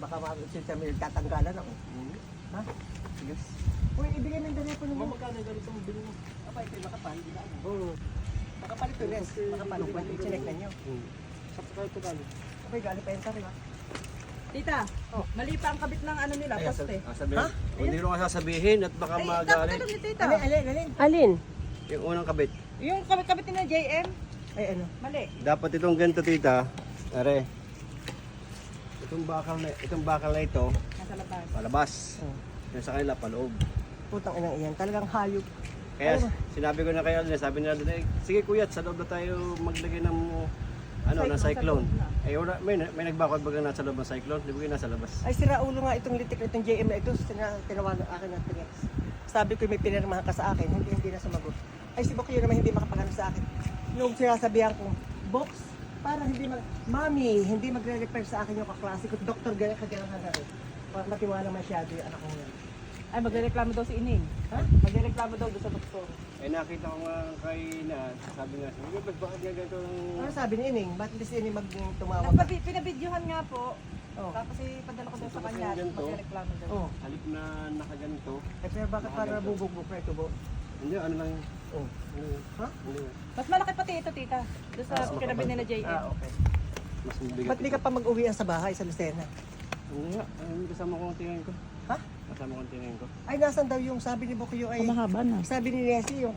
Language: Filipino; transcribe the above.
baka siya may tatanggalan ako. Ha? Yes. Uy, ibigay mo yung telepono mo. Magkano ganito ang bilhin mo? Apa, ito yung makapal, di ba? Oo. Makapal ito, Nes. Makapal, pwede i-check na nyo. Saka ito kano? Okay, gali pa yun sa rin, ha? Tita, mali pa ang kabit ng ano nila, poste. Sabihin. Hindi ko sasabihin at baka Ay, magalit. dapat alam ni Tita. Alin? Alin? Yung unang kabit. Yung kabit-kabit na JM, Ay, ano? mali. Dapat itong ganito, tita. Are. Itong bakal na ito, Nasa labas. palabas. Oh. Yung sa kanila, paloob. Putang inang iyan. Talagang hayop. Kaya Ano? sinabi ko na kayo, sabi nila doon, sige kuya, sa loob na tayo maglagay ng ng cyclone. Eh wala, may nagbakod baga nasa loob ng cyclone, di ba kayo nasa labas? Ay, sira ulo nga itong litik na itong JM na ito. Tinawagan akin ng tinex. Sabi ko may pinirmahan ka sa akin, hindi na sumagot. Ay, si Bokyo naman hindi makapagano sa akin. Nung sinasabihan ko, Box, para hindi Mami, hindi magre-repair sa akin yung kaklase ko. Doktor, ganyan kagalang rin. Matiwala masyado yung anak ko ngayon. Ay, magrereklamo daw si Ining. Ha? Magrereklamo daw doon sa doktor. Eh nakita ko nga kay na, sabi nga, sige bakit nga ganito Ano sabi ni Ining? Ba't hindi si Ining tumawag? Pinabidyohan nga po. Oh. Tapos padala ko daw sa Ito kasi kanya. yung ganito. Magrereklamo daw. Oh. halip na nakaganito. Eh, pero bakit para bubugbog na ito, Bo? Hindi, ano lang. Oh. Ano, Ha? Hindi. Mas malaki pati ito, Tita. Doon sa Mas kinabit nila JM. Ah, okay. Mas mabigat. Ba't di ka pa mag-uwian sa bahay, sa Lucena? Hindi nga, kasama ko ang tingin ko. Ha? Kasama ko ang tingin ko. Ay, nasan daw yung sabi ni Bokyo ay... Mahaba na. Sabi ni Nessie, yung